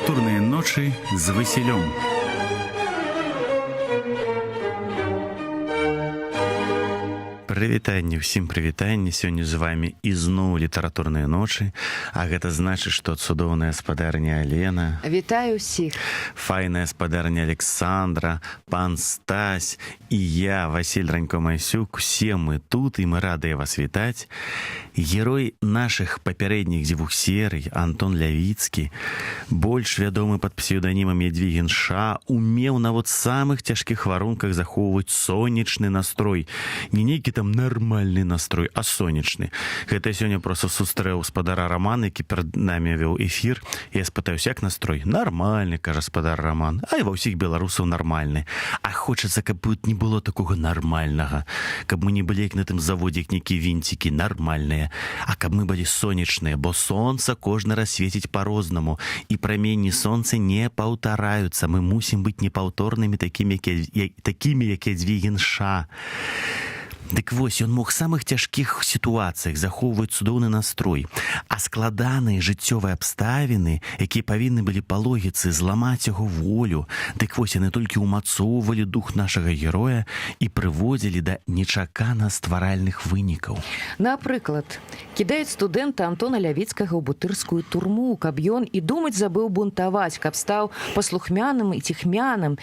Літаратурныя ночы з Васілём. Прывітанне, ўсім прывітанне. Сёння з вамі ізноў літаратурныя ночы, а гэта значыць, што цудоўная спадарня Алена. Вітаю ўсіх. Файная спадарня Александра, пан Стась і я, Васіль Ранько-Масюк. Усе мы тут, і мы радыя вас вітаць. Герой нашых папярэдніх дзвюх серый, Антон Лявіцкі, больш вядомы пад псеўданімам Ядвігін Ша, умеў нават самых цяжкіх варунках захоўваць сонечны настрой. Не нейкі там нармальны настрой, а сонечны. Гэта сёння проста сустрэў спадара Раман, які перад намі вёў эфір. Я спытаюся, як настрой? Нармальны, кажа спадар Раман. А і ва ўсіх беларусаў нармальны. А хочацца, каб не было такога нармальнага. Каб мы не былі як на тым заводзе, як нейкі вінцікі, нармальныя. А каб мы былі сонечныя, бо сонца кожны раз свеціць па-рознаму. І праменні сонца не паўтараюцца. Мы мусім быць непаўторнымі такімі, як Ядвігін Ша. Дык вось, ён мог самых цяжкіх сітуацыях захоўваць цудоўны настрой, а складаныя жыццёвыя абставіны, якія павінны былі па логіцы зламаць яго волю, дык вось яны толькі ўмацоўвалі дух нашага героя і прыводзілі да нечакана стваральных вынікаў. Напрыклад, кідаюць студэнта Антона Лявіцкага ў бутырскую турму, каб ён і думаць забыў бунтаваць, каб стаў паслухмяным і ціхмяным,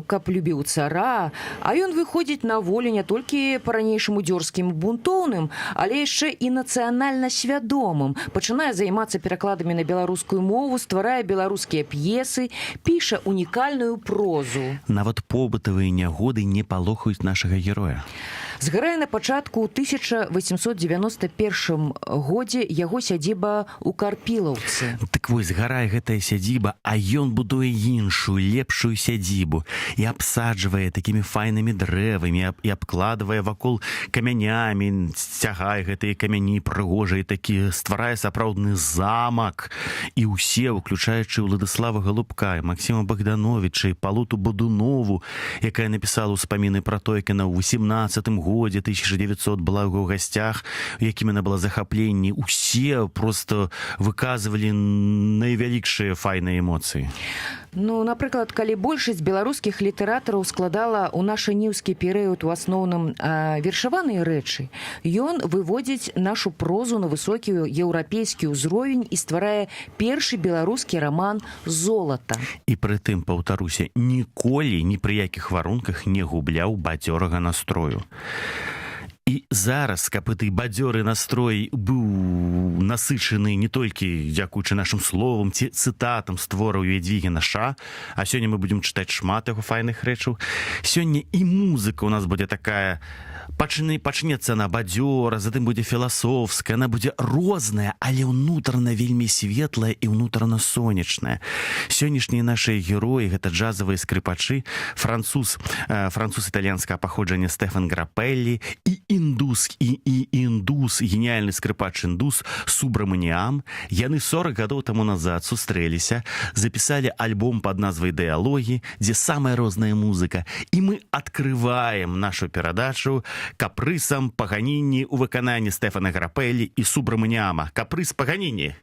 каб любіў цара, а ён выходзіць на волю не толькі па-ранейшаму дзёрзкім бунтоўным, але яшчэ і нацыянальна свядомым, пачынае займацца перакладамі на беларускую мову, стварае беларускія п'есы, піша унікальную прозу. Нават побытавыя нягоды не палохаюць нашага героя. Згарае на пачатку ў 1891 годзе яго сядзіба ў Карпілаўцы. Так вось, згарае гэтая сядзіба, а ён будуе іншую, лепшую сядзібу і абсаджвае такімі файнымі дрэвамі і абкладвае вакол камянямі, сцягае гэтыя камяні прыгожыя такі, стварае сапраўдны замак. І ўсе, уключаючы Уладыслава Галубка, Максіма Богдановича і Палуту Бодунову, якая напісала ўспаміны пра то, як яна ў 18-м годзе 1900 была ў гасцях, якімі яна была захапленні, усе просто выказвалі найвялікшыя файныя эмоцыі. Ну, напрыклад, калі большасць беларускіх літаратараў складала ў нашаніўскі перыяд у асноўным вершаваныя рэчы, ён выводзіць нашу прозу на высокі еўрапейскі ўзровень і стварае першы беларускі раман «Золата». І прытым, паўтаруся, ніколі ні пры якіх варунках не губляў бадзёрага настрою. І зараз, каб гэты бадзёры настрой быў насычаны не толькі дзякуючы нашым словам ці цытатам з твораў Ядвігіна Ша, а сёння мы будзем чытаць шмат яго файных рэчаў, сёння і музыка ў нас будзе такая, пачнецца на бадзёра, затым будзе філасофская, она будзе розная, але ўнутрана вельмі светлая і ўнутрана сонечная. Сённяшнія нашыя героі — гэта джазавыя скрыпачы, француз італьянскага паходжання Стэфан Грапеллі і індус, геніальны скрыпач-індус Субраманіам. Яны 40 гадоў таму назад сустрэліся, запісалі альбом пад назвай «Дыялогі», дзе самая розная музыка. І мы адкрываем нашу перадачу капрысам Паганіні ў выкананні Стэфана Грапеллі і Субраманіама. Капрыс Паганіні.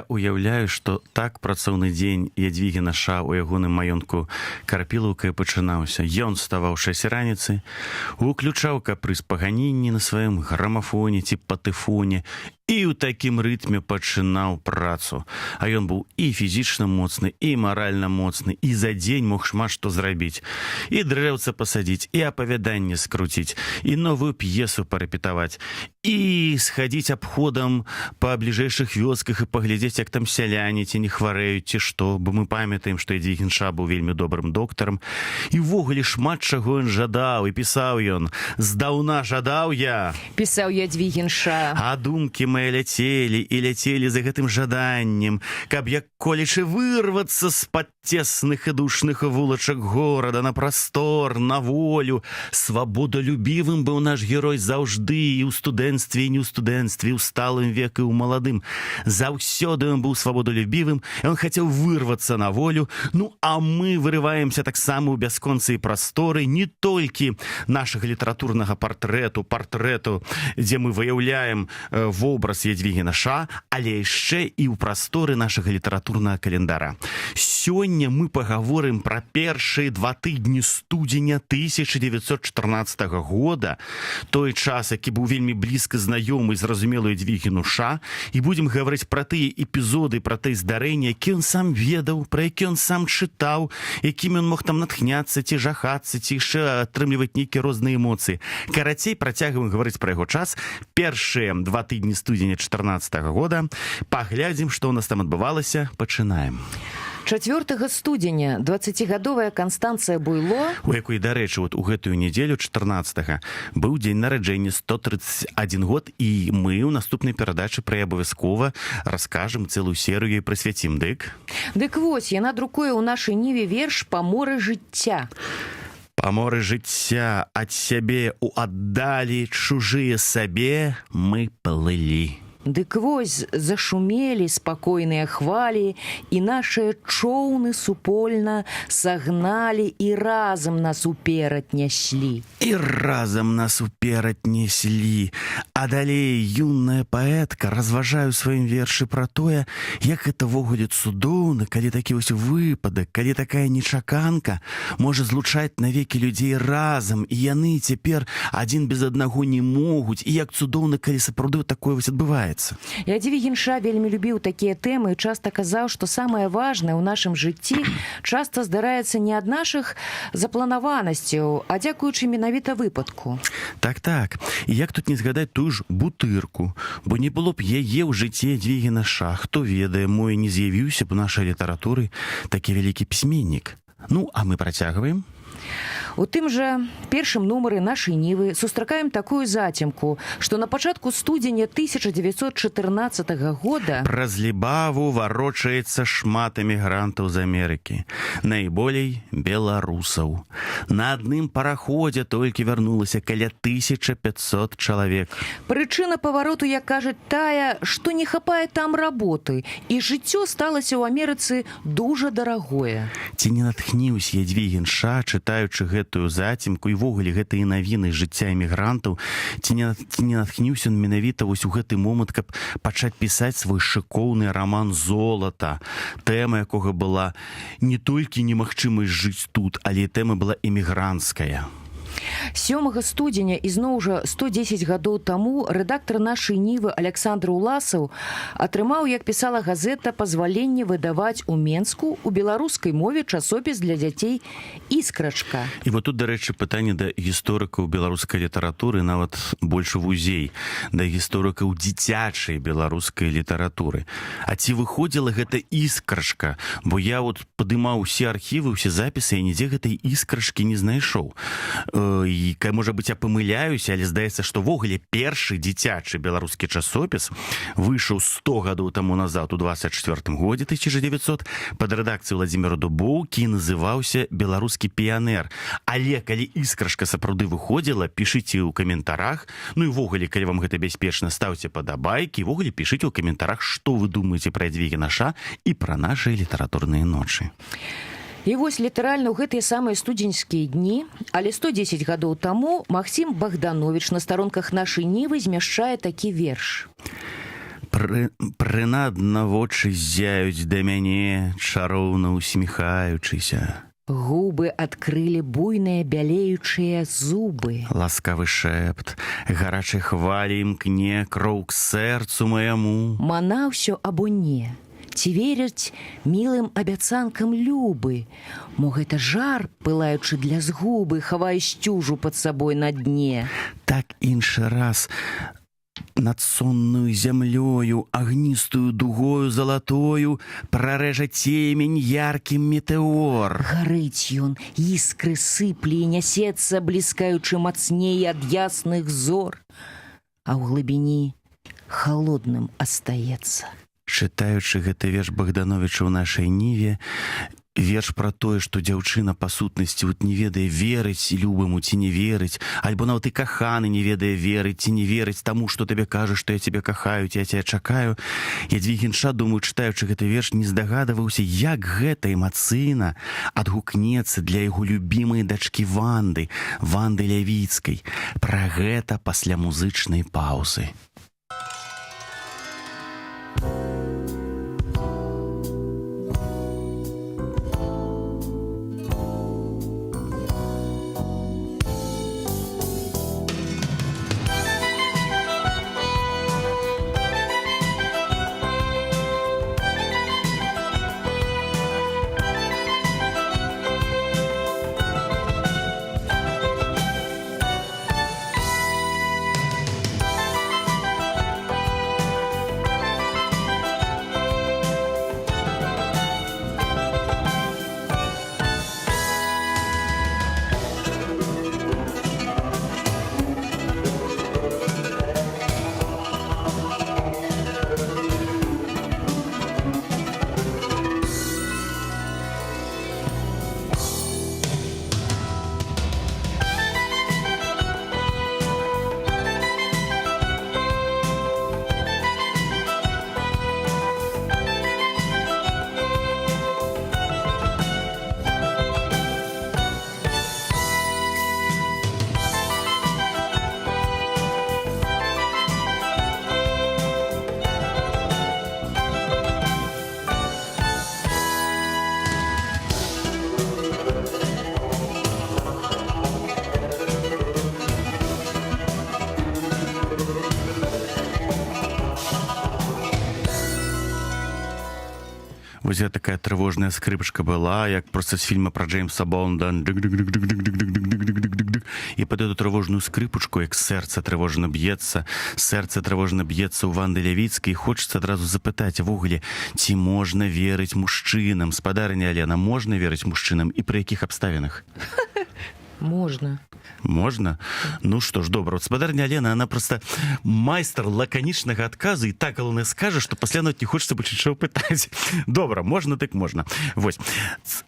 уяўляю, што так працоўны дзень Ядвігі Наша ў ягоным маёнтку Карпілаўка пачынаўся. Ён ставаў 6 раніцы, уключаў капрыз паганінні на сваім грамафоне ці патэфоне і ў такім рытме пачынаў працу. А ён быў і фізічна моцны, і маральна моцны, і за дзень мог шмат што зрабіць. І дрэўца пасадзіць, і апавяданне скруціць, і новую п'есу парэпетаваць, і схадзіць абходам па бліжэйшых вёсках і паглядзець, як там сяляне ці не хварэюць, ці што, бо мы памятаем, што Ядвігін Ша быў вельмі добрым доктарам. І ўвогуле шмат чаго ён жадаў, і пісаў ён: «Здаўна жадаў я», пісаў Ядвігін Ша, «а думкі мае ляцелі і ляцелі за гэтым жаданнем, каб як колечы вырвацца з-пад цесных і душных вулачак горада на прастор, на волю. Свабодалюбівым быў наш герой заўжды, і ў студэнцтве, і не ў студэнцтве, і ў сталым веку, і ў маладым. Заўсёды ён быў свабодалюбівым, ён хацеў вырвацца на волю. Ну, а мы вырываемся таксама ў бясконцыя прасторы не толькі нашага літаратурнага партрэту, дзе мы выяўляем вобраз Ядвігіна Ша, але яшчэ і ў прасторы нашага літаратурнага календара. Сёння мы пагаворым пра першыя 2 тыдні студзеня 1914 года, той час, які быў вельмі блізка знаёмы і зразумелы Ядвігіну Ша, і будзем гаварыць пра тыя эпізоды, пра тыя здарэнні, які ён сам ведаў, пра які ён сам чытаў, якімі ён мог там натхняцца, ці жахацца, ці яшчэ атрымліваць нейкія розныя эмоцыі. Карацей, працягваем гаварыць пра яго час. Першыя 2 тыдні студзеня 14 года. Паглядзім, што ў нас там адбывалася. Пачынаем. 4 студзеня 20гадовая Канстанцыя Буйло, у якой, дарэчы, у гэтую нядзелю 14 быў дзень нараджэння, 131 год, і мы ў наступнай перадачы пра абавязкова раскажам, цэлую серыю і прысвяцім. Дык вось, яна друкуе ў нашай ніве верш «Паморы жыцця». Па моры жыцця ад сябе ў аддалі чужыя сабе мы плылі. Дык вось зашумелі спакойныя хвалі, і нашыя чоўны супольна сагналі і разам нас уперад няслі. І разам нас уперад неслі. А далей юная паэтка разважае ў сваім вершы пра тое, як гэта ввогуле цудоўна, калі такі вось выпадак, калі такая нечаканка можа злучаць навекі людзей разам, і яны цяпер адзін без аднаго не могуць, і як цудоўна, калі сапраўды такое вось адбываецца. Ядвігін Ша вельмі любіў такія тэмы і часта казаў, што самае важнае ў нашым жыцці часта здараецца не ад нашых запланаванасцяў, а дзякуючы менавіта выпадку. Так. І як тут не згадаць тую ж Бутырку, бо не было б яе ў жыцці Ядвігіна Ша. Хто ведае, мо і не з'явіўся б у нашай літаратуры такі вялікі пісьменнік. Ну, а мы працягваем. У тым жа першым нумары нашай нівы сустракаем такую зацемку, што на пачатку студзеня 1914 года праз Лібаву варочаецца шмат эмігрантаў з Амерыкі, найболей беларусаў. На адным параходзе толькі вярнулася каля 1500 чалавек. Прычына павароту, як кажуць, тая, што не хапае там работы, і жыццё сталася ў Амерыцы дужа дарагое. Ці не натхніўся Ядвігін Ша, чытаючы гэтую зацемку і ввогуле гэтыя навіны жыцця эмігрантаў, ці не натхніўся ён менавіта вось у гэты момант, каб пачаць пісаць свой шыкоўны раман «Золата», тэма якога была не толькі немагчымасць жыць тут, але і тэма была эмігранцкая. 7 студзеня, ізноў жа 110 гадоў таму, рэдактар нашай нівы Аляксандр Уласаў атрымаў, як пісала газета, пазваленне выдаваць у Менску у беларускай мове часопіс для дзяцей «Іскрачка». І вот тут, дарэчы, пытанне да гісторыкаў беларускай літаратуры, нават больш вузей, да гісторыкаў дзіцячай беларускай літаратуры. А ці выходзіла гэта «Іскрачка»? Бо я вот падымаў усе архівы, усе запісы, і нідзе гэтай «Іскрачкі» не знайшоў. І, можа быць, я памыляюся, але здаецца, што ввогуле першы дзіцячы беларускі часопіс выйшаў 100 гадоў таму назад, у 24 годзе 1900, пад рэдакцыяй Владзіміра Дубоўкі, і называўся «Беларускі піянер». Але калі «Іскрачка» сапраўды выходзіла, пішыце ў каментарах. Ну і ввогуле, калі вам гэта бяспечна, стаўце падабайкі, і ввогуле пішыце ў каментарах, што вы думаеце пра Ядвігіна Ша і пра нашыя літаратурныя ночы. І вось літаральна ў гэтыя самыя студзеньскія дні, але 110 гадоў таму, Максім Богданович на старонках нашай нівы змяшчае такі верш. Прынадна вочы ззяюць да мяне, чароўна усміхаючыся. Губы адкрылі буйныя бялеючыя зубы. Ласкавы шэпт, гарачай хвалі імкне кроў к сэрцу маяму. Мана ўсё або не. Ці веряць мілым абяцанкам любы? Мо гэта жар, пылаючы для згубы, хавае сцюжу пад сабой на дне. Так іншы раз над сонную зямлёю, агністую дугою залатою прарэжа цемень яркім метэор. Гарыць ён, іскры сыпле і нясецца, бліскаючы мацней ад ясных зор, а ў глыбіні халодным астаецца. Чытаючы гэты верш Богдановича ў нашай ніве, верш пра тое, што дзяўчына па сутнасці не ведае, верыць любаму ці не верыць, альбо нават і каханы не ведае, верыць ці не верыць таму, што табе кажа, што я цябе кахаю, я цябе чакаю. Ядвіг Інша, думаю, чытаючы гэты верш, не здагадаваўся, як гэта эмацыйна адгукнецца для яго любімай дачкі Ванды Лявіцкай. Пра гэта пасля музычнай паўзы. Вось такая трывожная скрыпачка была, як проста з фільма пра Джеймса Бонда. І пад эту трывожную скрыпачку, як сэрца трывожна б'ецца ў Ванды Лявіцкай, хочацца адразу запытаць увогуле, ці можна верыць мужчынам? Спадарня Алена, можна верыць мужчынам і пры якіх абставінах? Можна. Можна? Ну што ж, добра. Спадарня Алена, она просто майстар лаканічнага адказу, і так галоўнае скажа, што пасля нават не хочацца больш нічого пытаць. Добра, можна, так можна. Вось,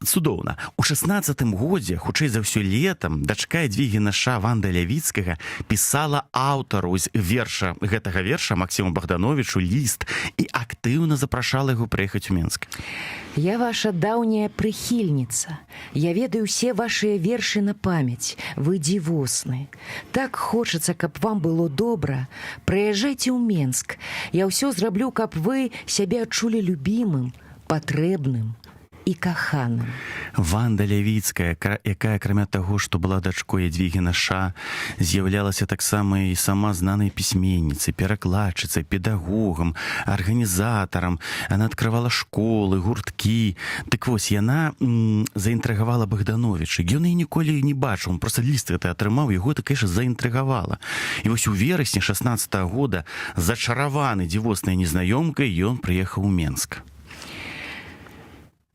цудоўна. У 16-м годзе, хутчэй за ўсё летам, дачка Ядвігі Інша Ванда Лявіцкага пісала аўтару гэтага верша Максіму Богдановичу ліст і актыўна запрашала яго прыехаць у Менск. Я ваша даўняя прыхільніца. Я ведаю ўсе вашыя вершы на памяць. Вы дзівосны. Так хочацца, каб вам было добра. Прыязджайце ў Менск. Я ўсё зраблю, каб вы сябе адчулі любімым, патрэбным і каханым. Ванда Лявіцкая, якая, акрамя таго, што была дачкой Ядвігі Інша, з'яўлялася таксама і сама знанай пісьменніцай, перакладчыцай, педагогам, арганізатарам. Яна адкрывала школы, гурткі. Дык вось, яна заінтрыгавала Богдановича. Ён яе ніколі не бачыў, проста ліст гэты атрымаў, яго так, конечно, заінтрыгавала. І вось у верасні 16-го года, зачараваны дзівоснай незнаёмкай, ён прыехаў у Менск.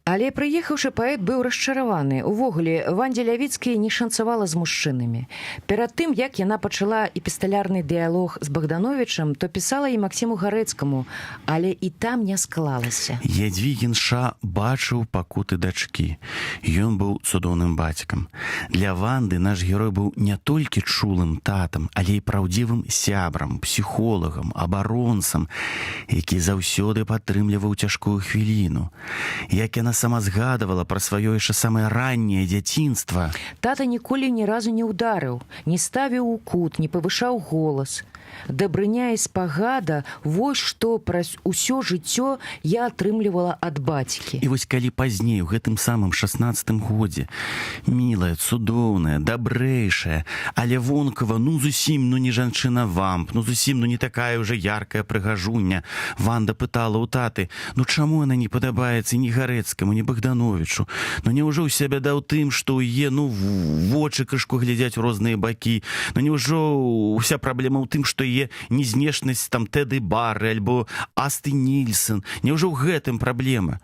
Але прыехаўшы, паэт быў расчараваны. Увогуле, Вандзе Лявіцкай не шанцавала з мужчынамі. Перад тым, як яна пачала эпісталярны дыялог з Богдановичам, то пісала і Максіму Гарэцкаму, але і там не склалася. Ядвіг Інша бачыў пакуты дачкі. Ён быў цудоўным бацькам. Для Ванды наш герой быў не толькі чулым татам, але і праўдзівым сябрам, псіхолагам, абаронцам, які заўсёды падтрымліваў цяжкую хвіліну. Як яна сама згадывала пра сваё яшчэ самае ранняе дзяцінства. Тата ніколі ні разу не ўдарыў, не ставіў у кут, не павышаў голас. Дабрыня і спагада – вось што праз усё жыццё я атрымлівала ад бацькі. І вось калі пазней, у гэтым самым 16-м годзе, мілая, цудоўная, дабрэйшая, але вонкава, зусім, не жанчына-вамп, зусім, не такая ўжо яркая прыгажуня, Ванда пытала ў таты, чаму яна не падабаецца ні Гарэцкаму, ні Богдановичу? Няўжо ўся бяда ў тым, што ў яе, вочы крышку глядзяць у розныя бакі? Няўжо ўся праблема ў тым, што яе незнешнасць там Тэды Барры альбо Асты Нільсэн? Няўжо ў гэтым праблема?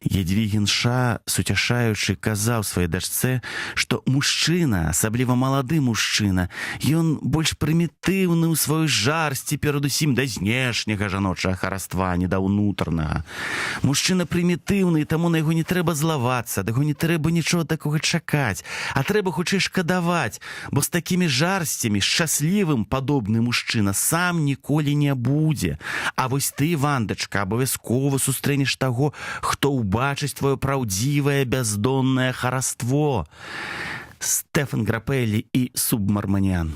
Ядвігін Ша, суцяшаючы, казаў сваёй дачцэ, што мужчына, асабліва малады мужчына, ён больш прымітыўны ў сваёй жарсці перадусім да знешняга жаночага хараства, не да ўнутранага. Мужчына прымітыўны, і таму на яго не трэба злавацца, да яго не трэба нічога такога чакаць, а трэба хутчэй шкадаваць, бо з такімі жарсцямі шчаслівым падобны мужчына сам ніколі не будзе. А вось ты, Вандачка, абавязкова сустрэнеш таго, хто убачыць твоё праўдзівае бяздоннае хараство. Стэфан Грапеллі і Субмарманіан.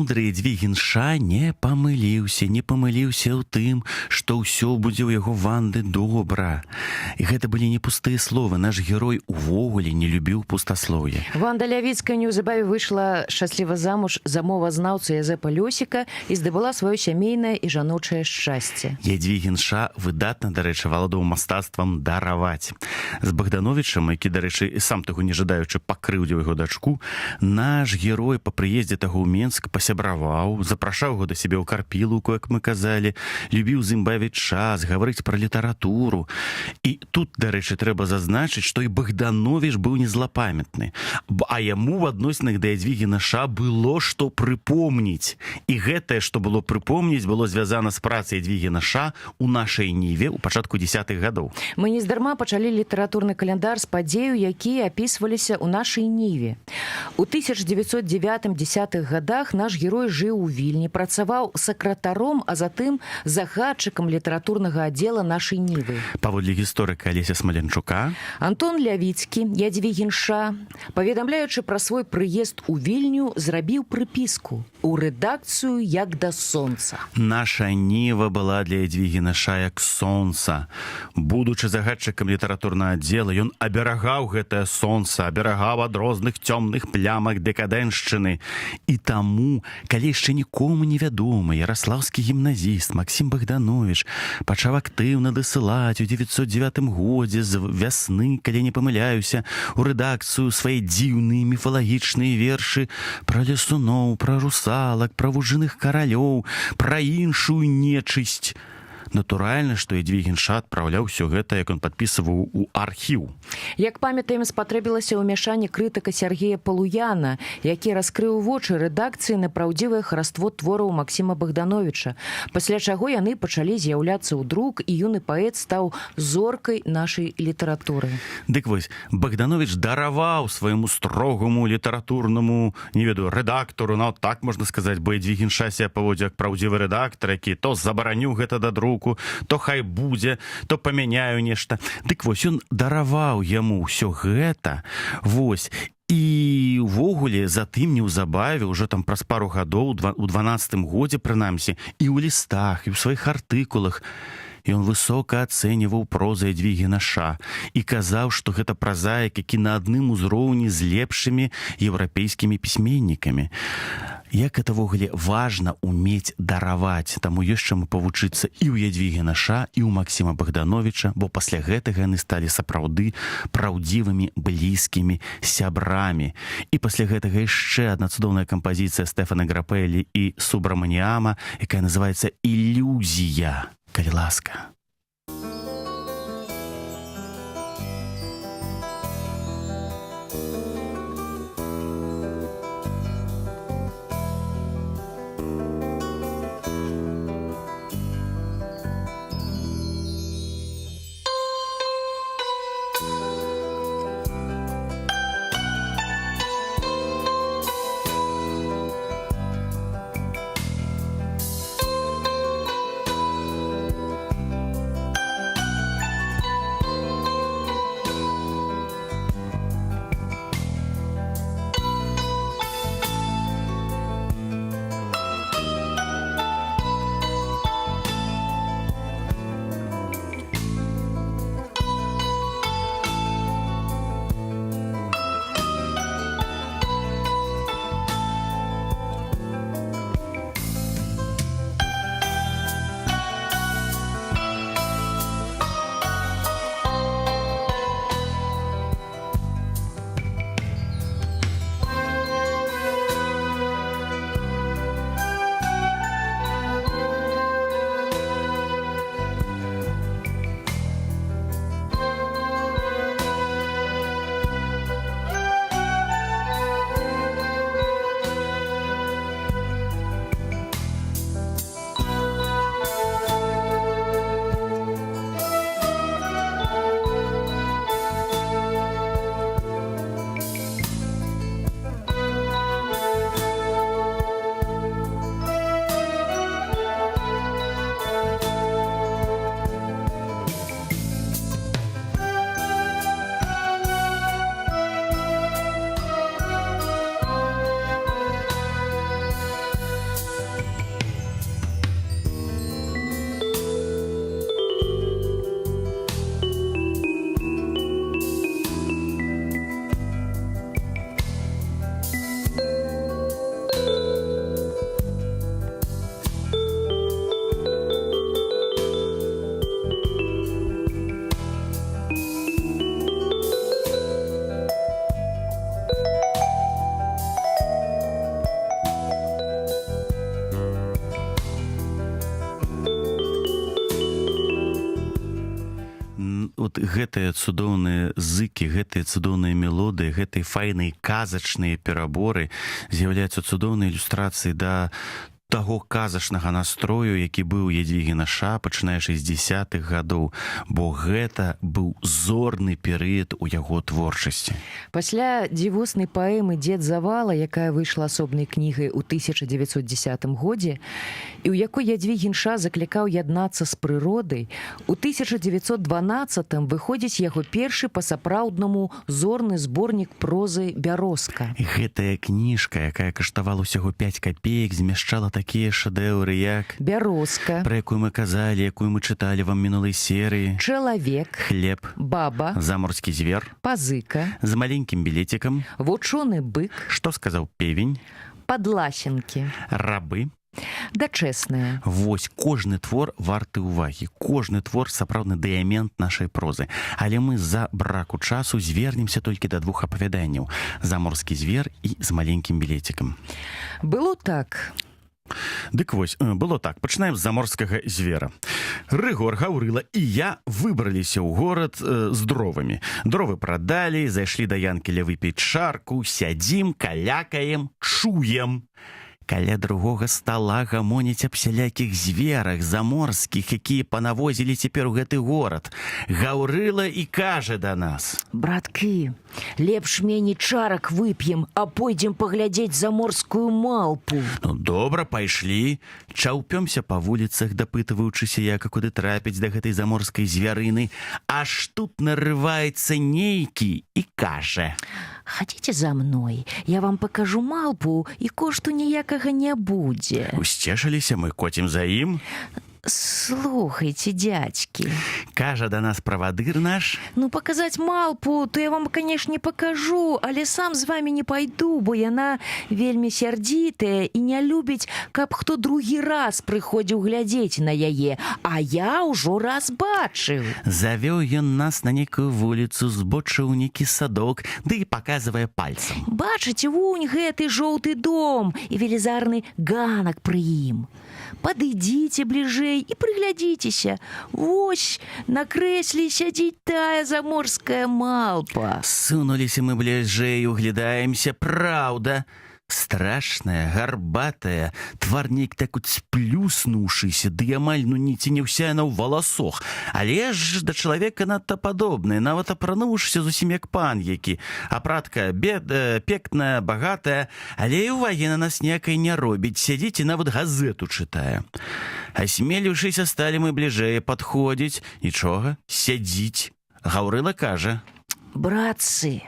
мудры Ядвігін Ша не памыліўся ў тым, што ўсё будзе ў яго Ванды добра. І гэта былі не пустыя словы. Наш герой увогуле не любіў пустаслоўе. Ванда Лявіцкая неўзабаве выйшла шчасліва замуж за мовазнаўцу Язэпа Лёсіка і здабыла сваё сямейнае і жаночае шчасце. Ядвігін Ша выдатна, дарэчы, валодаў мастацтвам дараваць. З Богдановичам, які, дарэчы, сам таго не жадаючы пакрыўдзіў яго дачку, наш герой па прыездзе таго ў Менск пасябраваў сябраваў, запрашаў яго да сябе ў карпілаўку, як мы казалі, любіў з ім бавіць час, гаварыць пра літаратуру. І тут, дарэчы, трэба зазначыць, што і Богданович быў незлапамятны, а яму ў адносінах да Ядвігі Наша было што прыпомніць. І гэтае, што было прыпомніць, было звязана з працай Ядвігі Наша у нашай Ніве ў пачатку 10-х гадоў. Мы нездарма пачалі літаратурны каляндар з падзеяў, якія апісваліся ў нашай Ніве. У 1909-10 годах наш герой жыў у Вільні, працаваў сакратаром, а затым загадчыкам літаратурнага аддзела нашай Нівы. Паводле гісторыка Алеся Смаленчука, Антон Лявіцкі, Ядвігін Ша, паведамляючы пра свой прыезд у Вільню, зрабіў прыпіску у рэдакцыю як да сонца. наша Ніва была для Ядвігі Наша як сонца. Будучы загадчыкам літаратурнага аддзела, ён аберагаў гэтае сонца, аберагаў ад розных цёмных плямак дэкадэншчыны. І таму, калі яшчэ нікому невядомы яраслаўскі гімназіст Максім Богданович пачаў актыўна дасылаць у 909 годзе з вясны, калі не памыляюся, у рэдакцыю свае дзіўныя міфалагічныя вершы пра лесуноў, пра русалак, пра вужыных каралёў, пра іншую нечысць. Натуральна, што Ядвігін Ша адпраўляў усё гэта, як ён падпісываў у архіў. Як памятаем, спатрэбілася ўмяшанне крытыка Сергея Палуяна, які раскрыў вочы рэдакцыі на праўдзівае хараство твораў Максіма Богдановича, пасля чаго яны пачалі з'яўляцца ў друк, і юны паэт стаў зоркай нашай літаратуры. Дык вось, Богданович дараваў свайму строгаму літаратурнаму, не ведаю, рэдактару, нават так можна сказаць, бо Ядвігін Ша сябе паводзіў як праўдзівы рэдактар, які то забараню гэта да друку, то хай будзе, то памяняю нешта. Дык вось, ён дараваў яму ўсё гэта, вось, і ўвогуле затым неўзабаве, ўжо там праз пару гадоў, у 12-м годзе прынамсі, і ў лістах, і ў сваіх артыкулах, ён высока ацэньваў прозу Ядвігі Наша і казаў, што гэта празаік, які на адным узроўні з лепшымі еўрапейскімі пісьменнікамі. Як гэта ввогуле важна умець дараваць, таму ёсць чаму павучыцца і ў Ядвігі Наша, і ў Максіма Богдановича, бо пасля гэтага яны сталі сапраўды праўдзівымі блізкімі сябрамі. І пасля гэтага яшчэ адна цудоўная кампазіцыя Стэфана Грапелі і Субраманіяма, якая называецца «Ілюзія». Калі ласка. гэтыя цудоўныя зыкі, гэтыя цудоўныя мелодыі, гэтыя файныя казачныя пераборы з'яўляюцца цудоўнай ілюстрацыяй да таго казачнага настрою, які быў у Ядвігіна Ша, пачынае 60-х гадоў, бо гэта быў зорны перыяд у яго творчасці. Пасля дзівоснай паэмы «Дзед Завала», якая выйшла асобнай кнігай у 1910 годзе, і ў якой Ядвігін Ша заклікаў яднацца з прыродай, у 1912-м выходзіць яго першы па-сапраўднаму зорны зборнік прозы «Бярозка». Гэтая кніжка, якая каштавала ўсяго 5 капеек, змяшчала такія шэдэўры, як «Бярозка», пра якую мы казалі, якую мы чыталі вам мінулай серыі, «Чалавек», «Хлеб», «Баба», «Заморскі звер», «Пазыка», «З маленькім білетикам», «Вучоны бык», «Што сказаў певень», «Падласенкі», «Рабы». «Дачэсная». Вось кожны твор варты ўвагі, кожны твор сапраўдны дыямент нашай прозы. Але мы з-за браку часу звернемся толькі да двух апавяданняў: «Заморскі звер» і «З маленькім білетикам». Было так. Дык вось, было так, пачынаем з заморскага звера. Рыгор, Гаўрыла і я выбраліся ў горад з дровамі. Дровы прадалі, зайшлі да янкеля выпіць чарку, сядзім, калякаем, чуем. Каля другога стала гамоняць аб сялякіх зверах заморскіх, якія панавозілі цяпер у гэты горад. Гаўрыла і кажа да нас: «Браткі, лепш меней чарак вып'ем, а пойдзем паглядзець заморскую малпу». Ну, добра, пайшлі. Чаўпёмся па вуліцах, дапытваючыся, як і куды трапіць да гэтай заморскай звярыны. Аж тут нарываецца нейкі і кажа: «Хадзіце за мной, я вам пакажу малпу, і кошту ніякага не будзе». Усцешыліся мы, коцім за ім. «Слухайце, дзядзькі, Кажа да нас правадыр наш: ну паказаць малпу, то я вам, канешне, пакажу, але сам з вамі не пайду, бо яна вельмі сярдзітая і не любіць, каб хто другі раз прыходзіў глядзець на яе, а я ўжо раз бачыў». Завёў ён нас на некую вуліцу, збочыў нейкі садок, ды і паказвае пальцам. «Бачыце, вунь гэты жоўты дом і велізарны ганак пры ім. Падыдзіце бліжэй і прыглядзіцеся. Вось на крэсле сядзіць тая заморская малпа». Сунуліся мы бліжэй, углядаемся, праўда. Страшная, гарбатая, тварнік так от сплюснуўшыся, ды амаль ніці не ўся яна ў валасох. Але ж да чалавека надта падобная, нават апрануўшыся зусім як пан які. Апратка пекная, багатая, але і ўвагі на нас ніякай не робіць, сядзіць і нават газету чытае. Асмеліўшыся, сталі мы бліжэй падходзіць. Нічога, сядзіць. Гаўрыла кажа: «Братцы,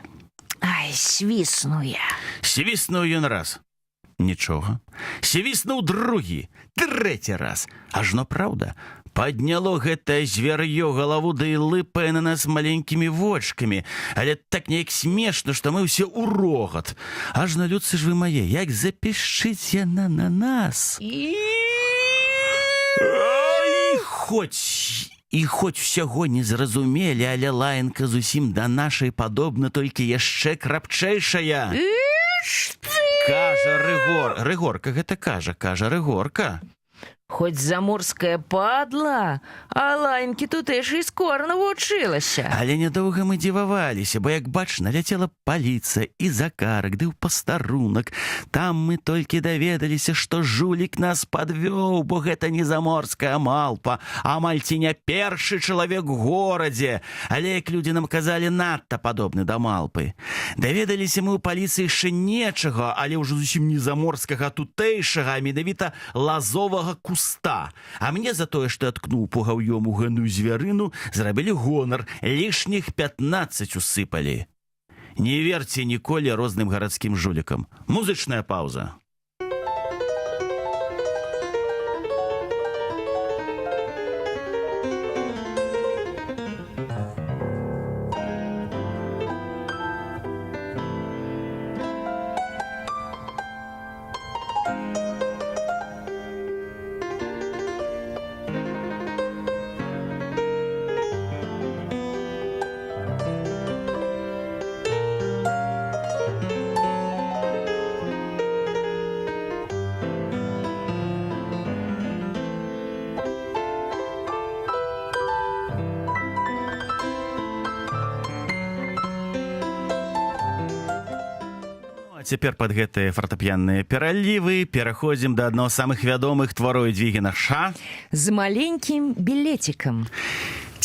ай, свісну я». Свіснуў ён раз. Нічога. Свіснуў другі, трэці раз. Ажно праўда. Падняло гэтае звяр'ё галаву, да і лыпае на нас маленькімі вочкамі. Але так неяк смешна, што мы ўсе ў рогат. Ажно, людцы ж вы мае, як запішчыць яна на нас. І хоць усяго не зразумелі, але лаянка зусім да нашай падобна, толькі яшчэ крапчэйшая. Кажа Рыгор. Рыгорка гэта кажа Рыгорка. Хоць заморская падла, а лаянкі тутэйшай скора навучылася. Але нядоўга мы дзіваваліся, бо, як бачна, ляцела паліцыя і за карак, ды ў пастарунак. Там мы толькі даведаліся, што жулік нас падвёў, бо гэта не заморская малпа, амаль ці не першы чалавек у горадзе. Але, як людзі нам казалі, надта падобны да малпы. Даведаліся мы ў паліцыі яшчэ нечага, але ўжо зусім не заморскага, а тутэйшага, а менавіта лазовага куста. А мне за тое, што аткнуў пугаўём у гэную звярыну, зрабілі гонар, лішніх 15 усыпалі. Не верце ніколі розным гарадскім жулікам. Музычная паўза. А цяпер пад гэтыя фартапіянныя пералівы пераходзім да аднаго з самых вядомых твораў Ядвігі Ша. З маленькім білетикам.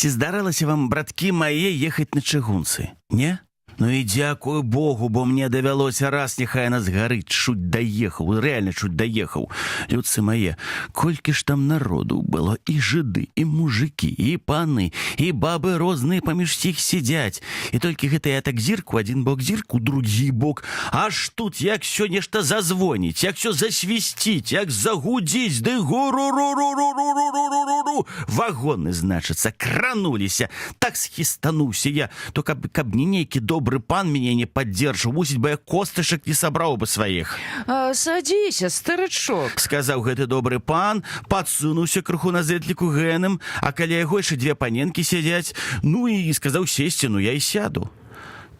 Ці здарылася вам, браткі мае, ехаць на чыгунцы? Не? Ну і дзякую Богу, бо мне давялося раз, няхай нас гарыць, чуць даехаў, рэальна чуць даехаў. Людцы мае, колькі ж там народу было, і жыды, і мужыкі, і паны, і бабы розныя паміж сіх сядзяць. І толькі гэта я так зірку, адзін бок зірку, другі бок. Аж тут, як всё нешта зазвоніць, як всё засвісціць, як загудзіць, ды гу-ру-ру-ру-ру-ру-ру-ру-ру-ру. Вагоны, значыцца, крануліся. Так схістануўся я, то каб не нейкі добры пан мяне не паддзержаў, мусіць бы я костачак не сабраў бы сваіх. Садзіся, старычок. Сказаў гэты добры пан, падсунуўся крыху на зэтліку гэнам, а каля яго яшчэ 2 паненкі сядзяць. Ну і сказаў сесці, ну я і сяду.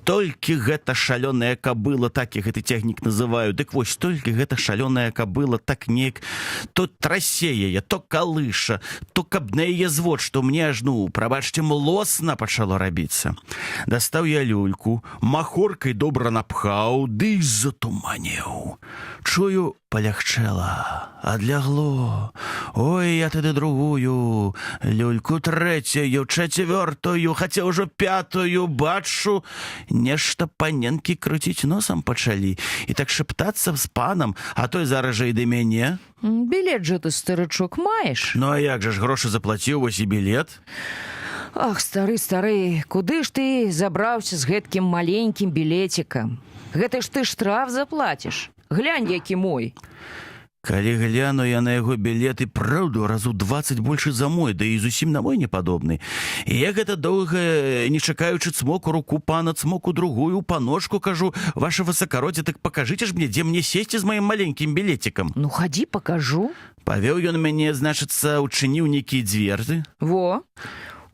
Толькі гэта шалёная кабыла, так я гэты цягнік называю, дык вось толькі гэта шалёная кабыла так неяк то трасе яе, то калыша, то каб на яе звод, што мне аж, ну, прабачце, млосна пачало рабіцца. Дастаў я люльку, махоркай добра напхаў, ды і затуманеў. Чую, полягчэла, адлягло. Ой, я тады другую люльку, 3-ю, 4-ю, хаця ўжо 5-ю бачу. Нешта паненкі круціць носам пачалі і так шэптацца з панам, а той зараз жа і да мяне. Білет жа ты, старычок, маеш? Ну а як жа ж, грошы заплаціў, вось і білет. Ах, стары, куды ж ты забраўся з гэткім маленькім білетикам? Гэта ж ты штраф заплаціш. Глянь, які мой. Калі гляну я на яго білет, і праўду, разу 20 большы за мой, да і зусім на мой не падобны. І я гэта доўга, не чакаючы, цмоку руку пана, цмоку другую, паножку кажу: «Ваше высакародзе, так пакажыце ж мне, дзе мне сесці з маім маленькім білетикам». Ну, хадзі, пакажу. Павёў ён мяне, значыцца, учыніў нейкія дзверы. Во,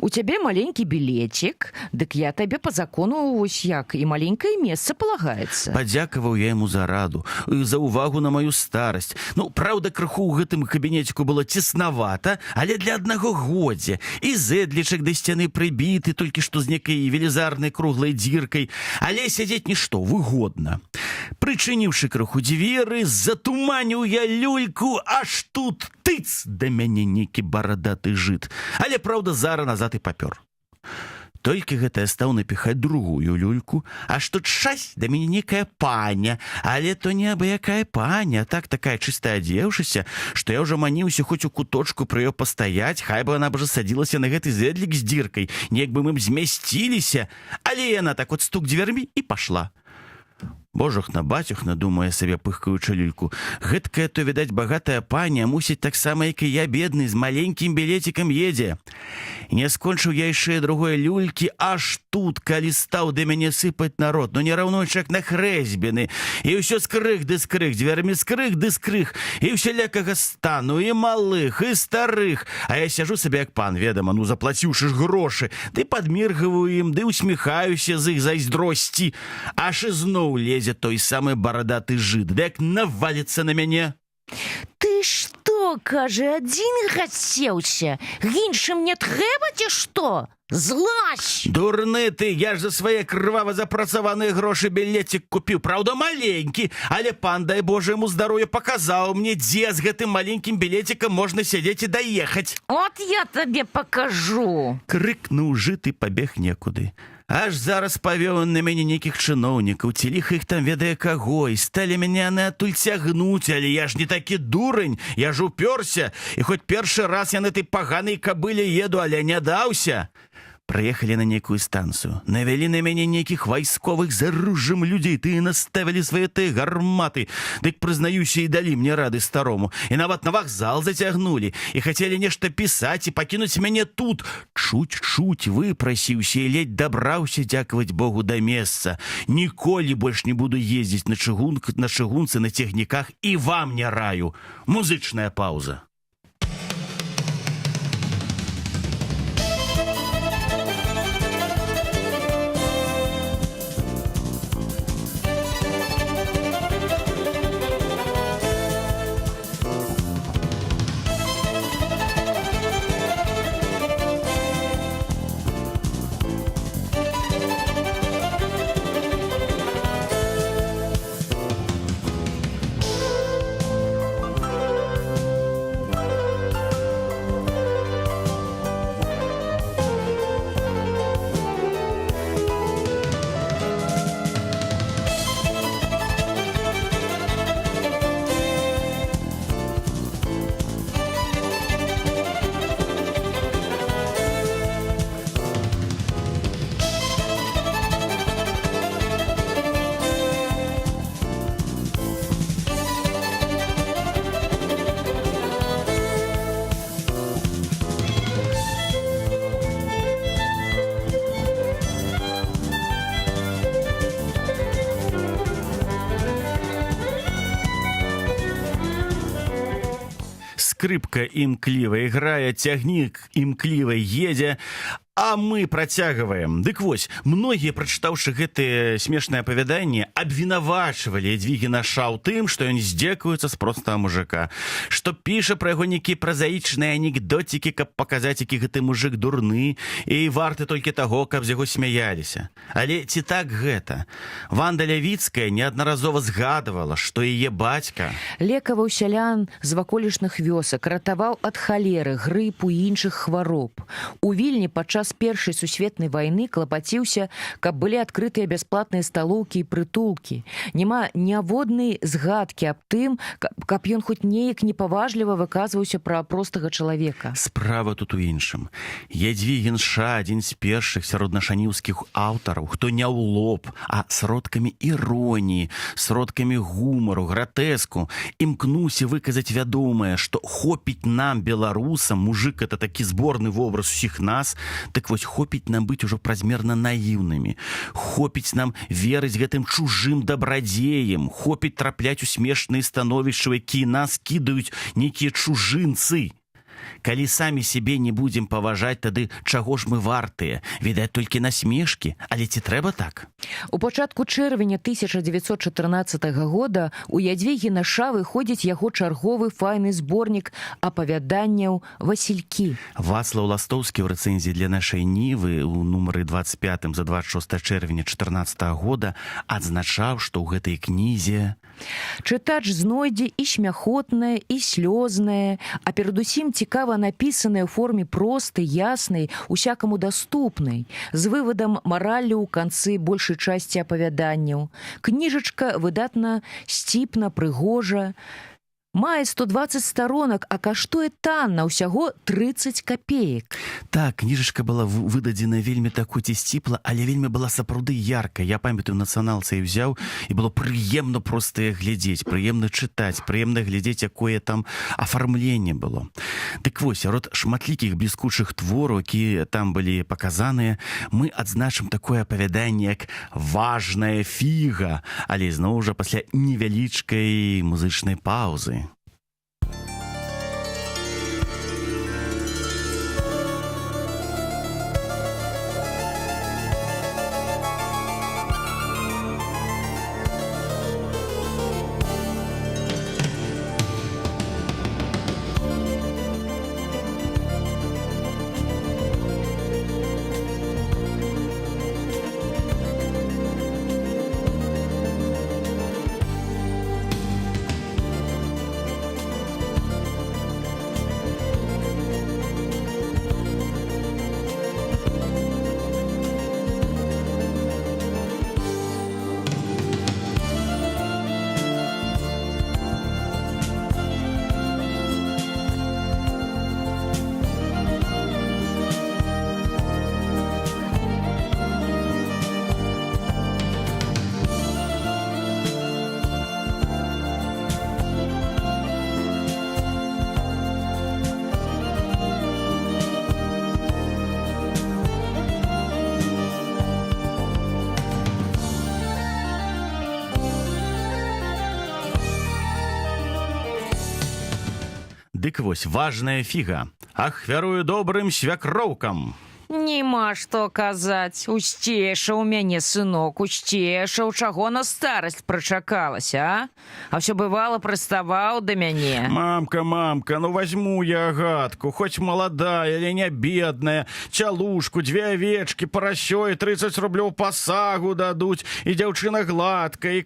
у цябе маленькі білетик, дык я табе по закону вось як і маленькае месца палагаецца. Падзякаваў я яму за раду, за ўвагу на маю старасць. Ну, праўда, крыху ў гэтым кабінеціку было цеснавата, але для аднаго годзе. І зэдлічак да сцяны прыбіты, толькі што з некай велізарнай круглай дзіркай. Але сядзець нішто, выгодна. Прычыніўшы крыху дзверы, затуманіў я люльку, аж тут тыц да мяне нейкі барадаты жыд. Але, праўда, зара назад і папёр. Толькі гэта я стаў напіхаць другую люльку, аж тут шась да мяне некая паня, але то не абы-якая паня, а так такая чыста адзеўшыся, што я ўжо маніўся хоць у куточку пры ёй пастаяць, хай бы она б жа садзілася на гэты зэдлік з дзіркай, неяк бы мы б змясціліся, але яна так вот стук дзвярмі і пашла. Божухна, бацюхна, думае сабе, пыхкаючы люльку. Гэткая то, відаць, багатая паня, мусіць таксама, як і я, бедны, з маленькім білетикам едзе. Не скончыў я яшчэ другой люлькі, аж тут, калі стаў да мяне сыпаць народ, ну не раўнуючы, як на хрэсьбіны. І ўсё скрых ды скрых, дзвярмі скрых ды скрых, і ўсялякага стану, і малых, і старых. А я сяжу сабе, як пан, ведама, ну заплаціўшы ж грошы, ды падміргаваю ім, ды усміхаюся з іх зайздросці. Аж ізноў лезе той самы барадаты жыд, ды як наваліцца на мяне. Ты што, кажа, адзін гасеўся? Іншым не трэба, ці што? Злазь! Дурны ты, я ж за свае крвава запрацаваныя грошы білетик купіў, праўда, маленькі, але пан, дай Божа яму здароўя, паказаў мне, дзе з гэтым маленькім білетикам можна сядзець і даехаць. От я табе пакажу! Крыкнуў жыд і пабег некуды. Аж зараз павёў на мяне нейкіх чыноўнікаў, ці ліха іх там ведае каго, і сталі мяне яны адтуль цягнуць, але я ж не такі дурань, я ж упёрся, і хоць першы раз я на этой паганай кабыле еду, але не даўся. Прыехалі на нейкую станцыю, навялі на мяне нейкіх вайсковых з аружжам людзей, ты наставілі свае тыя гарматы, дык, прызнаюся, і далі мне рады старому, і нават на вакзал зацягнулі, і хацелі нешта пісаць і пакінуць мяне тут. Чуць-чуць выпрасіўся і ледь дабраўся, дзякаваць Богу, да месца. Ніколі больш не буду ездзіць на чыгунцы, на цягніках, і вам не раю. Музычная пауза. скрипка імкліва іграе, цягнік імкліва едзе, а мы працягваем. Дык вось, многія, прачытаўшы гэтые смешныя апавяданні, абвінавачвалі Ядвігіна Ша ў тым, што ён здзекуецца з простага мужика, што піша пра яго нейкія празаічныя анекдотікі, каб паказаць, які гэты мужик дурны, і варты толькі таго, каб з яго смяяліся. Але ці так гэта? Ванда Лявіцкая неаднаразова згадывала, што яе бацька лекаваў сялян з ваколічных вёсак, ратаваў ад халеры, грыпу і іншых хвароб. У Вільні падчас Першай сусветнай вайны клапаціўся, каб былі адкрытыя бясплатныя сталоўкі і прытулкі. Няма ніводнай згадкі аб тым, каб ён хоць неяк непаважліва выказваўся пра простага чалавека. Справа тут у іншым. Ядвігін Ша адзін з першых сярод нашаніўскіх аўтараў, хто не ў лоб, а сродкамі іроніі, сродкамі гумару, гратэску, імкнуўся выказаць вядомае, што хопіць нам, беларусам, мужик — это такі зборны вобраз усіх нас, так вось хопіць нам быць ужо празмерна наіўнымі, хопіць нам верыць гэтым чужым дабрадзеям, хопіць трапляць у смешныя становішчы, у якія нас кідаюць нейкія чужынцы. Калі самі сябе не будзем паважаць, тады чаго ж мы вартыя? Відаць, толькі насмешкі, але ці трэба так? У пачатку чэрвеня 1914 года у Ядвігіна Ша выходзіць яго чарговы файны зборнік апавяданняў «Васількі». Вацлаў Ластоўскі ў рэцэнзіі для нашай Нівы ў нумары 25 за 26 чэрвеня 14 года адзначаў, што ў гэтай кнізе чытач знойдзе і смяхотнае, і слёзнае, а перадусім цікава напісанае ў форме простай, яснай, усякаму даступнай, з вывадам маралі ў канцы большай часці апавяданняў. Кніжачка выдатна сціпна, прыгожа, мае 120 сторонак, а каштуе танна, ўсяго 30 копеек. Так, кніжачка была выдадзена вельмі так хоць і сціпла, але вельмі была сапраўды яркая. Я памятаю, нацыяналцы і взяў, і было прыемна проста глядзець, прыемна чытаць, прыемна глядзець, якое там афармленне было. Дык вось, сярод шматлікіх бліскучых твораў, якія там былі паказаныя, мы адзначым такое апавяданне, як «Важная фіга», але зноў жа пасля невялічкай музычнай паўзы. Дык вось, важная фіга. Ахвярую добрым свякроўкам. Нема што казаць. Усцешаў мяне, сынок, усцешаў, чаго на старасць прычакалася, а ўсё бывала прыставаў да мяне. Мамка, ну возьму я агатку, хоць маладая, але не бедная, цялушку, 2 авечкі, парасё і 30 рублёў пасагу дадуць, і дзяўчына гладкая, і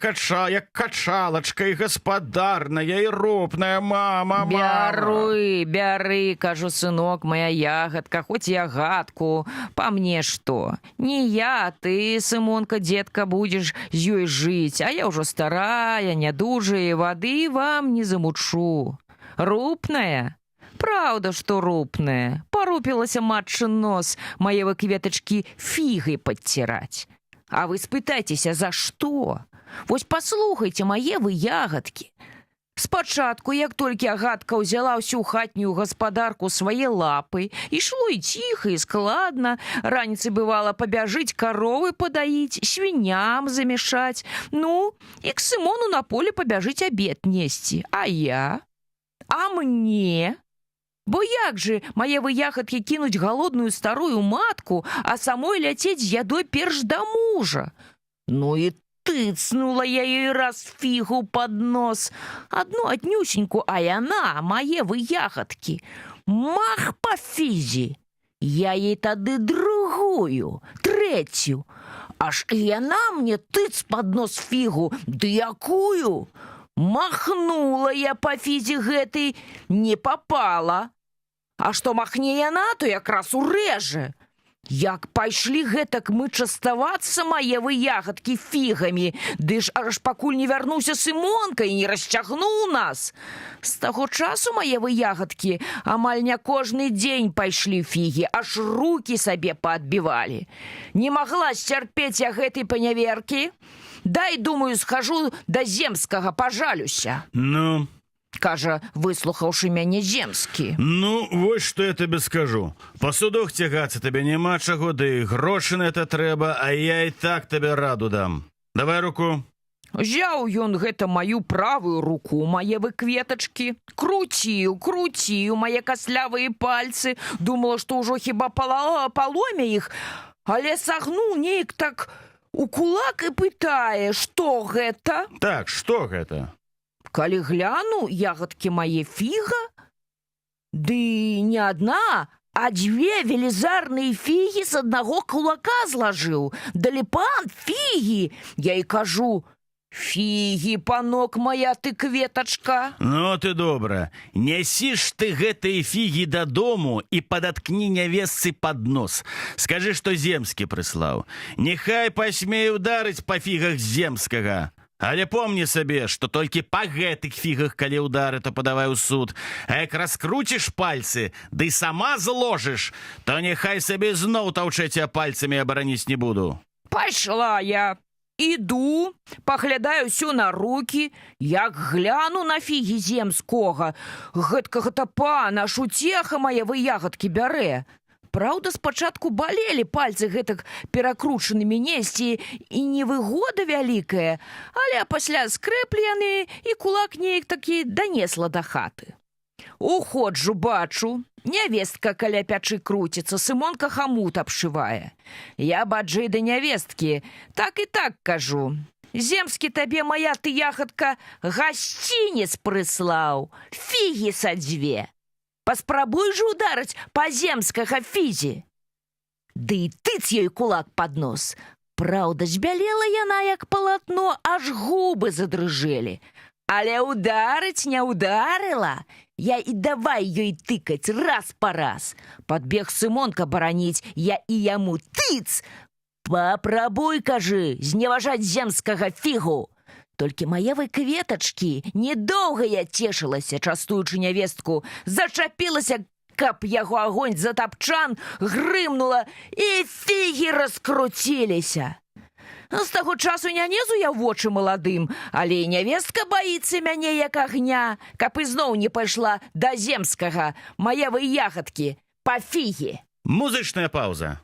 як качалачка, і гаспадарная, і ропная, мама. Бяры, кажу, сынок, моя ягадка, хоць і агатку. Па мне што? Не я, ты, Сымонка, дзетка, будзеш з ёй жыць, а я ўжо старая, нядужая, вады вам не замучу. Рупная? Праўда, што рупная. Парупілася матчын нос мае вы кветачкі фігай падціраць. А вы спытайцеся, за што? Вось паслухайце мае вы ягадкі. Спачатку, як толькі агатка ўзяла ўсю хатнюю гаспадарку свае лапы, ішло і ціха, і складна, раніцай бывала пабяжыць каровы падаіць, свіням замешаць, ну, і к Сымону на поле пабяжыць абед несці. А я? А мне? Бо як же мае выягадкі кінуць галодную старую матку, а самой ляцець з ядой перш да мужа? Ну і тыцнула я ёй раз фігу пад нос. Адну аднюсеньку, а яна мае выягадкі. Мах па фізе. Я ей тады другую, трэцю. Аж і яна мне тыц пад нос фігу, ды якую? Махнула я па фізе гэтай, не попала. А што махне яна, то якраз урэжа. Як пайшлі гэтак мы частавацца мае выягадкі фігамі, ды ж аж пакуль не вярнуўся Сымонка і не расцягнуў нас. З таго часу мае выягадкі амаль не кожны дзень пайшлі фігі, аж рукі сабе паадбівалі. Не магла сцярпець я гэтай паняверкі. Дай, думаю, схожу да Земскага, пажалюся. Ну... Кажа, выслухаўшы мяне Земскі. Ну, вось што я табе скажу. Па судах цягацца табе няма чаго, ды грошы на это трэба, а я і так табе раду дам. Давай руку. Взяў ён гэта маю правую руку, мае выкветачкі. Круціў мае каслявыя пальцы. Думала, што ўжо хіба паломе іх, але сагнуў неяк так у кулак і пытае, што гэта? Так, што гэта? Калі гляну, ягадкі мае фіга, ды не адна, а дзве велізарныя фігі з аднаго кулака злажыў. Даліпан, фігі! Я і кажу, фігі, панок моя ты кветачка. Ну ты добра, нясіш ты гэтыя фігі дадому і падаткні нявестцы пад нос. Скажы, што Земскі прыслаў. Няхай пасмее ударыць па фігах Земскага. Але помні сабе, што толькі па гэтых фігах, калі ўдары, то падавай у суд. А як раскруціш пальцы, ды сама зложыш, то няхай сабе зноў таўчэце пальцамі, абараніць не буду. Пайшла я. Іду, паглядаю ўсё на рукі, як гляну на фігі Земскога. Гэткага пана, аж уцеха мае выягадкі бярэ. Праўда, спачатку балелі пальцы гэтак перакручанымі несці і невыгода вялікая, але пасля скрэплі яны і кулак неяк такі данесла да хаты. Уходжу, бачу, нявестка каля пячы круціцца, Сымонка хамут абшывае. Я баджэй да нявесткі, так і так кажу. Земскі табе мая ты ягадка гасцінец прыслаў, фігі са дзве. Паспрабуй жа ударыць па Земскага фізе. Ды і тыц ёй кулак пад нос. Праўда, збялела яна, як палатно, аж губы задрыжэлі. Але ударыць не ударыла. Я і давай ёй тыкаць раз па раз. Падбег Сымонка бараніць, я і яму тыц. Папрабуй, кажы, зневажаць Земскага фігу. Толькі мае кветачкі, недоўга я цешылася, частуючы нявестку, зачапілася, каб яго агонь за тапчан грымнула, і фігі раскруціліся. З таго часу не лезу я ў вочы маладым, але і нявестка баіцца мяне, як агня, каб ізноў не пайшла да Земскага, мае ягадкі, па фігі. Музычная пауза.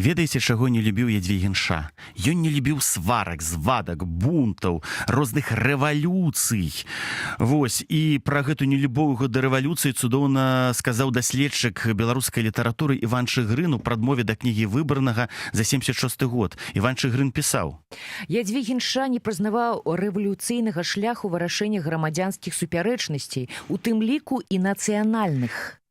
Ведаеце, чаго не любіў Ядвігін Ша? Ён не любіў сварак, звадак, бунтаў, розных рэвалюцый. Вось, і пра гэту нелюбоў да рэвалюцыі цудоўна сказаў даследчык беларускай літаратуры Іван Чыгрын у прадмове да кнігі выбранага за 76 год. Іван Чыгрын пісаў: Ядвігін Ша не прызнаваў рэвалюцыйнага шляху вырашэння грамадзянскіх супярэчнасцей, у тым ліку і нацыянальных.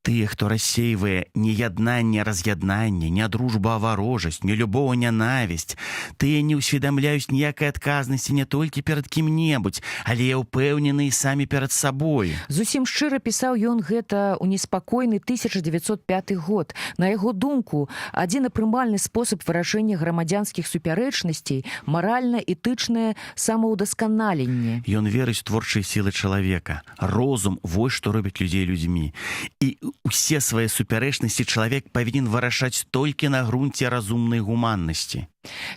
Тыя, хто рассейвае не яднанне, раз'яднанне, не дружба, а варожасць, не любоў, а нянавісць, тыя не ўсведамляюць ніякай адказнасці не толькі перад кім-небудзь, але і ўпэўнены і самі перад сабой. Зусім шчыра пісаў ён гэта ў неспакойны 1905 год. На яго думку, адзіны прымальны спосаб вырашэння грамадзянскіх супярэчнасцей – маральна-этычнае самаўдасканаленне. Ён верыць у творчыя сілы чалавека. Розум – вось што робіць людзей людзьмі. І усе свае супярэчнасці чалавек павінен вырашаць толькі на грунце разумнай гуманнасці.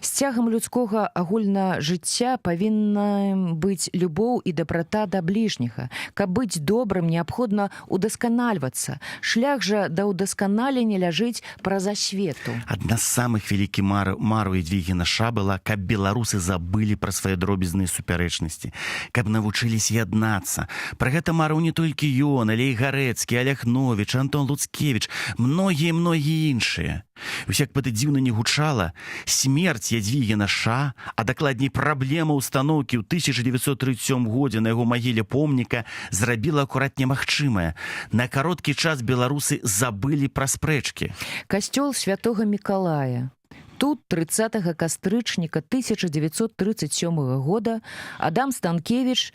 Сцягам людскога агульна жыцця павінна быць любоў і дабрата да бліжняга. Каб быць добрым, неабходна удасканальвацца. Шлях жа да ўдасканалення ляжыць праз асвету. Адна з самых вялікіх мараў Ядвігіна Ша была, каб беларусы забылі пра свае дробязныя супярэчнасці, каб навучыліся яднацца. Пра гэта марыў не толькі ён, але і Гарэцкі, Аляхновіч, Антон Луцкевіч, многія іншыя. Усяк бы это дзіўна не гучала, смерць Ядвігіна Ша, а дакладней праблема ўстаноўкі ў 1937 годзе на яго магіле помніка зрабіла акурат немагчымае. На кароткі час беларусы забылі пра спрэчкі. Касцёл святога Мікалая. Тут 30 кастрычніка 1937 года Адам Станкевіч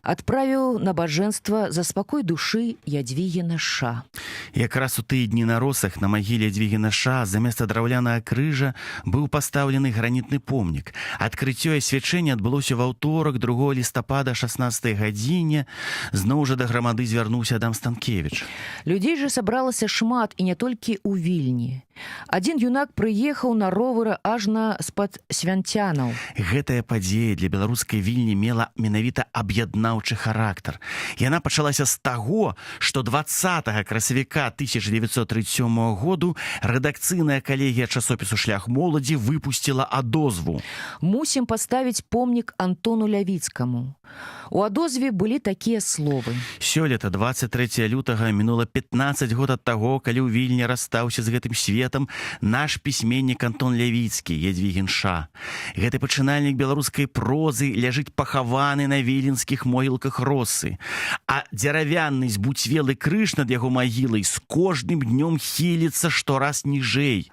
адправіў набажэнства за спакой душы Ядвігіна Ша. Якраз у тыя дні на росах на магіле Ядвігіна Ша замест драўлянага крыжа быў пастаўлены гранітны помнік. Адкрыццё і асвячэнне адбылося ва ўторак 2 лістапада 16 гадзіне. Зноў жа да грамады звярнуўся Адам Станкевіч. Людзей жа сабралася шмат і не толькі ў Вільні. Адзін юнак прыехаў на ровары аж на з-пад Свянцянаў. Гэтая падзея для беларускай Вільні мела менавіта аб'яднаўчы характар. Яна пачалася з таго, што 20 красавіка 1937 году рэдакцыйная калегія часопісу «Шлях моладзі» выпусціла адозву. Мусім паставіць помнік Антону Лявіцкаму. У адозве былі такія словы. Сёлета, 23 лютага, мінула 15 год ад таго, калі ў Вільні расстаўся з гэтым светам наш пісьменнік Антон Лявіцкі, Ядвігін Ша. Гэты пачынальнік беларускай прозы ляжыць пахаваны на віленскіх могілках росы. А дзеравянны збуцвелы крыж над яго магілай з кожным днём хіліцца штораз ніжэй.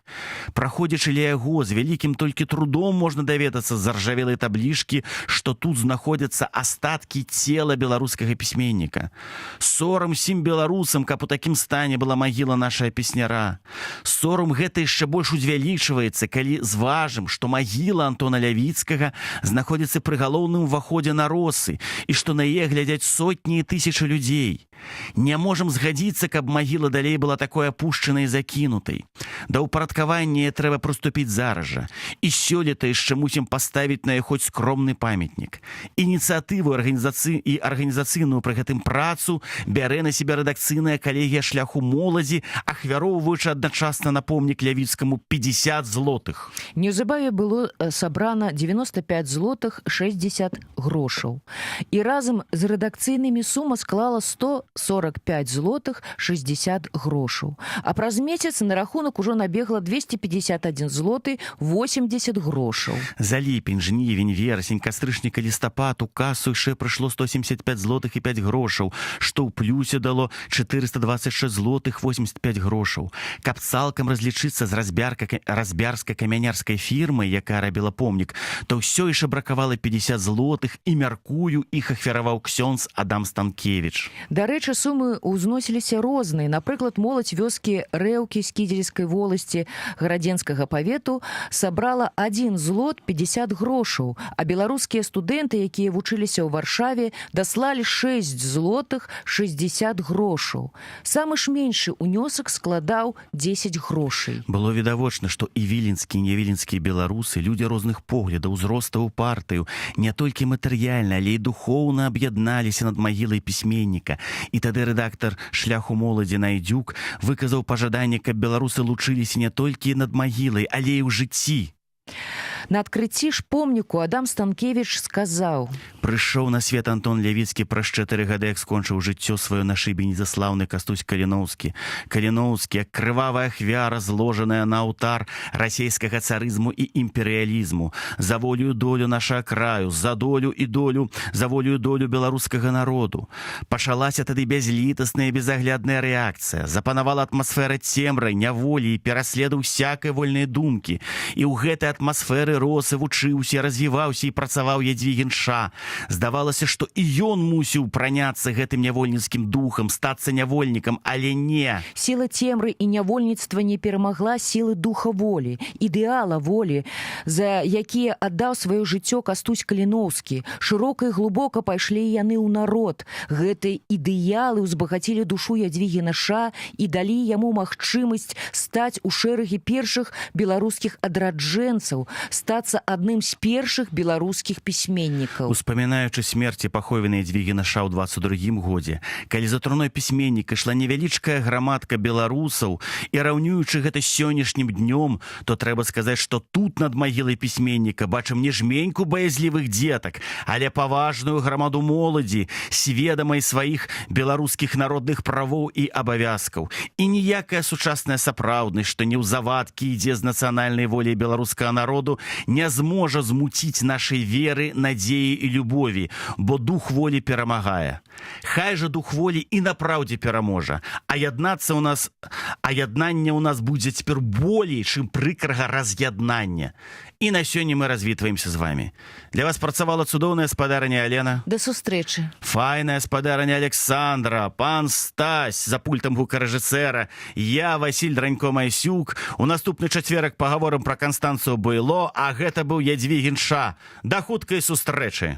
Праходзячы ля яго, з вялікім толькі трудом можна даведацца з заржавелай таблічкі, што тут знаходзяцца астаткі цела беларускага пісьменніка. Сорам сім беларусам, каб у такім стане была магіла нашая песняра. Сорам гэта яшчэ больш узвялічваецца, калі зважым, што магіла Антона Лявіцкага знаходзіцца пры галоўным уваходзе на росы і што на яе глядзяць сотні і тысячы людзей. Не можам згадзіцца, каб магіла далей была такой апушчанай і закінутай. Да ўпарадкавання трэба прыступіць зараз жа. І сёлета яшчэ мусім паставіць на яе хоць скромны памятнік. Ініцыятыву і арганізацыйную пры гэтым працу бярэ на сябе рэдакцыйная калегія «Шляху моладзі», ахвяроўваючы адначасна на помнік Лявіцкаму 50 злотых. Неўзабаве было сабрана 95 злотых 60 грошаў. І разам з рэдакцыйнымі сума склала 145 злотых 60 грошаў. А праз месяц на рахунак ужо набегла 251 злоты 80 грошаў. За ліпень, жнівень, верасень, кастрычніка, лістапад у касу яшчэ прыйшло 175 злотых і 5 грошаў, што ў плюсе дало 426 злотых 85 грошаў. Каб цалкам разлічыцца з разбярскай камянярскай фірмай, якая рабіла помнік, то ўсё яшчэ бракавала 50 злотых і, мяркую, іх ахвяраваў ксёндз Адам Станкевіч. Дарэчы, Дарэчы, сумы ўзносіліся розныя. Напрыклад, моладзь вёскі Рэўкі Скідзельскай воласці Гарадзенскага павету сабрала 1 злот 50 грошаў, а беларускія студэнты, якія вучыліся ў Варшаве, даслалі 6 злотых 60 грошаў. Самы ж меншы унёсак складаў 10 грошай. Было відавочна, што і віленскія, і нявіленскія беларусы, людзі розных поглядаў, узростаў партыю, не толькі матэрыяльна, але і духоўна аб'ядналіся над магілай пісьменніка. І тады рэдактар «Шляху моладзі» Найдзюк выказаў пажаданне, каб беларусы лучыліся не толькі над магілай, але і ў жыцці. На адкрыцці ж помніку Адам Станкевіч сказаў: «Прыйшоў на свет Антон Лявіцкі праз 4 гады, як скончыў жыццё сваё на шыбе незаслаўны Кастусь Каліноўскі. Каліноўскі, як крывавая ахвяра, зложаная на алтар расійскага царызму і імперыялізму. За волю долю наша краю, за долю і долю, за волю долю беларускага народу. Пачалася тады бязлітасная і безаглядная рэакцыя. Запанавала атмасфера цемры, няволі і пераследу всякай вольнай думкі. І ў гэтай атмасферы рос і вучыўся, развіваўся і працаваў Ядвігін Ша. Здавалася, што і ён мусіў праняцца гэтым нявольніцкім духам, стацца нявольнікам, але не. Сіла цемры і нявольніцтва не перамагла сілы духа волі, ідэала волі, за якія аддаў сваё жыццё Кастусь Каліноўскі. Шырока і глыбока пайшлі яны ў народ. Гэтыя ідэалы ўзбагацілі душу Ядвігіна Ша і далі яму магчымасць стаць у шэрагі першых беларускіх адраджэнцаў, стацца адным з першых беларускіх пісьменнікаў. Успамінаючы смерці пахованай Ядвігіна Ша ў 22-м годзе, калі за труной пісьменніка ішла невялічкая грамадка беларусаў і раўнюючы гэта сённяшнім днём, то трэба сказаць, што тут над магілай пісьменніка бачым не жменьку баязлівых дзетак, але паважную грамаду моладзі, сведамай сваіх беларускіх народных правоў і абавязкаў. І ніякая сучасная сапраўднасць, што неўзавадкі ідзе з нацыянальнай волі беларускага народу, не зможа змуціць нашай веры, надзеі і любові, бо дух волі перамагае. Хай жа дух волі і на праўдзе пераможа, а яднацца ў нас, а яднанне ў нас будзе цяпер болей, чым прыкрага раз'яднання. І на сёння мы развітваемся з вами. Для вас працавала цудоўная спадарыня Алена. Да сустрэчы. Файная спадарыня Александра, пан Стась за пультам гукарэжысэра, я, Васіль Дранько-Майсюк. У наступны чацверак пагаворым пра Канстанцыю Байло, а гэта быў Ядвігін Ша. Да хуткай сустрэчы.